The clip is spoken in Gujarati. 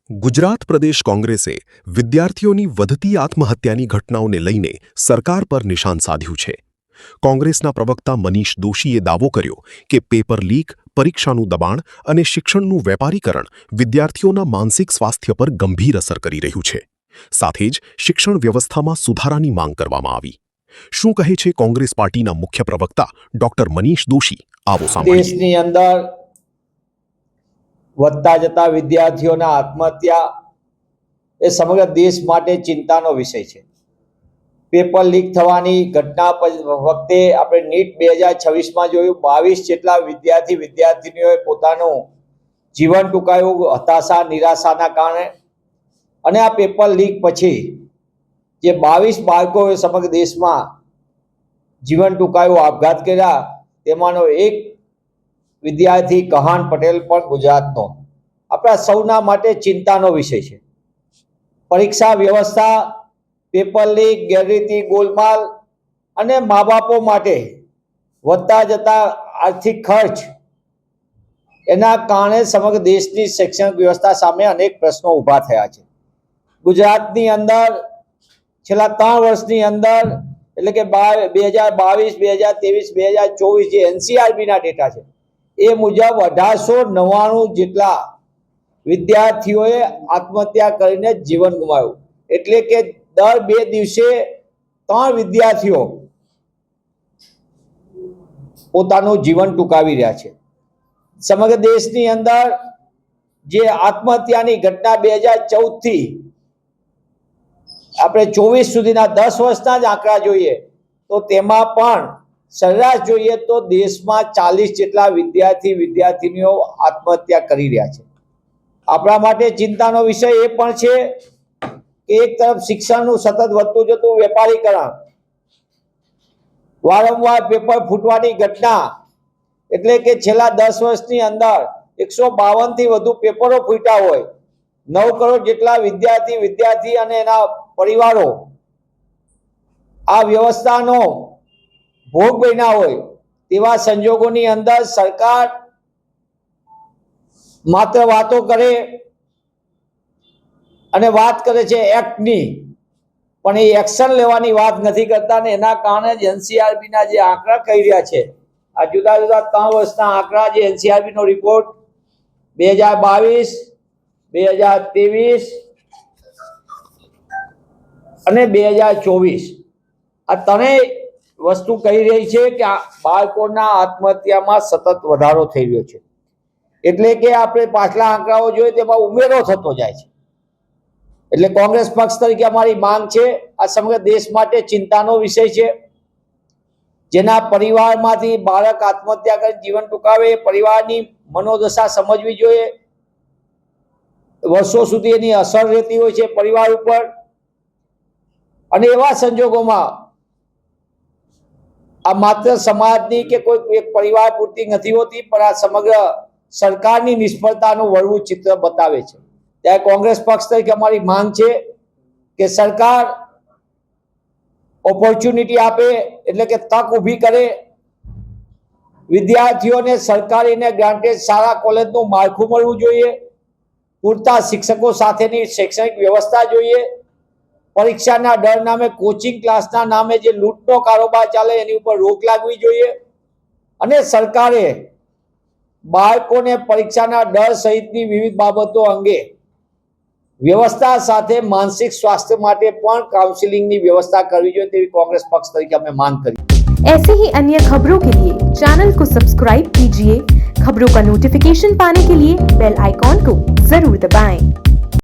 ગુજરાત પ્રદેશ કોંગ્રેસે વિદ્યાર્થીઓની વધતી આત્મહત્યાની ઘટનાઓને લઈને સરકાર પર નિશાન સાધ્યું છે। કોંગ્રેસના પ્રવક્તા મનીષ દોશીએ દાવો કર્યો કે પેપર લીક, પરીક્ષાનું દબાણ અને શિક્ષણનું વેપારીકરણ વિદ્યાર્થીઓના માનસિક સ્વાસ્થ્ય પર ગંભીર અસર કરી રહ્યું છે। સાથે જ શિક્ષણ વ્યવસ્થામાં સુધારાની માંગ કરવામાં આવી। શું કહે છે કોંગ્રેસ પાર્ટીના મુખ્ય પ્રવક્તા ડોક્ટર મનીષ દોશી? આવો સાંભળીએ। દેશની અંદર વધતા જતા વિદ્યાર્થીઓના આત્મહત્યા એ સમગ્ર દેશ માટે ચિંતાનો વિષય છે। પેપર લીક થવાની ઘટના વખતે આપણે નીટ 2026માં જોયું, 22 જેટલા વિદ્યાર્થીનીઓએ પોતાનું જીવન ટૂંકાવ્યું હતાશા, નિરાશાના કારણે। અને આ પેપર લીક પછી જે 22 બાળકોએ સમગ્ર દેશમાં જીવન ટૂંકાવ્યું, આપઘાત કર્યા, તેમાંનો એક વિદ્યાર્થી કહાન પટેલ પણ ગુજરાતનો આપણા સૌના માટે ચિંતાનો વિષય છે। પરીક્ષા વ્યવસ્થા, પેપર લીક, ગેરરીતિ, ગોલમાલ અને મા બાપો માટે વધતા જતા આર્થિક ખર્ચ, એના કારણે સમગ્ર દેશની શૈક્ષણિક વ્યવસ્થા સામે અનેક પ્રશ્નો ઊભા થયા છે। ગુજરાતની અંદર છેલ્લા 3 વર્ષની અંદર એટલે કે 2022, 2023, 2024 જે NCRBના ડેટા છે એ મુજબ 1899 જેટલા વિદ્યાર્થીઓએ આત્મહત્યા કરીને જીવન ગુમાવ્યું। એટલે કે દર 2 દિવસે 3 વિદ્યાર્થીઓ પોતાનું જીવન ટૂંકાવી રહ્યા છે। સમગ્ર દેશની અંદર જે આત્મહત્યાની ઘટના 2014 થી આપણે 24 સુધીના 10 વર્ષના જ આંકડા જોઈએ તો તેમાં પણ સરેરાશ જોઈએ તો દેશમાં 40 જેટલા વિદ્યાર્થીનીઓ આત્મહત્યા કરી રહ્યા છે। આપણા માટે ચિંતાનો વિષય એ પણ છે કે એક તરફ શિક્ષણનું સતત વધતું જતું વેપારીકરણ, વારંવાર પેપર ફૂટવાની ઘટના, એટલે કે છેલ્લા 10 વર્ષની અંદર 152 થી વધુ પેપરો ફૂટ્યા હોય, 9 કરોડ જેટલા વિદ્યાર્થી અને એના પરિવારો આ વ્યવસ્થાનો ભોગ બન્યા હોય, તેવા સંજોગોની અંદર સરકાર માત્ર વાતો કરે અને વાત કરે છે એક્ટની, પણ એ એક્શન લેવાની વાત નથી કરતા ને એના કારણે જ NCRBના જે આંકડા કહી રહ્યા છે, આ જુદા જુદા 3 વર્ષના આંકડા જે NCRBનો રિપોર્ટ 2022, 2023 અને 2024 આ ત્રણેય વસ્તુ કહી રહી છે કે બાળકોના આત્મહત્યામાં સતત વધારો થઈ રહ્યો છે। એટલે કે આપણે પાછલા આંકડાઓ જોઈએ તેમાં ઉમેરો થતો જાય છે। એટલે કોંગ્રેસ પક્ષ તરીકે અમારી માંગ છે, આ સમગ્ર દેશ માટે ચિંતાનો વિષય છે। જેના પરિવારમાંથી બાળક આત્મહત્યા કરી જીવન ટૂંકાવે, પરિવારની મનોદશા સમજવી જોઈએ। વર્ષો સુધી એની અસર રહેતી હોય છે પરિવાર ઉપર, અને એવા સંજોગોમાં આ માત્ર સમાજની કે કોઈ એક પરિવાર પૂરતી નથી હોતી, પણ આ સમગ્ર સરકારની નિષ્ફળતાનું વળવું ચિત્ર બતાવે છે। ત્યારે કોંગ્રેસ પક્ષ તરીકે અમારી માંગ છે કે સરકાર ઓપોર્ચ્યુનિટી આપે, એટલે કે તક ઊભી કરે, વિદ્યાર્થીઓને સરકારી ને ગ્રાન્ટેડ શાળા કોલેજનું માળખું મળવું જોઈએ, પૂરતા શિક્ષકો સાથેની શૈક્ષણિક વ્યવસ્થા જોઈએ, પરીક્ષાના ડર નામે કોચિંગ ક્લાસના નામે જે લૂંટનો કારોબાર ચાલે એની ઉપર રોક લાગવી જોઈએ, અને સરકારે બાળકોને પરીક્ષાના ડર સહિતની વિવિધ બાબતો અંગે વ્યવસ્થા સાથે માનસિક સ્વાસ્થ્ય માટે પણ કાઉન્સિલિંગની વ્યवस्था કરવી જોઈએ તેવી कांग्रेस पक्ष तरीके हमें मांग करी। ऐसे ही अन्य खबरों के लिए चैनल को सब्सक्राइब कीजिए। खबरों का नोटिफिकेशन पाने के लिए बेल आइकॉन को जरूर दबाएं।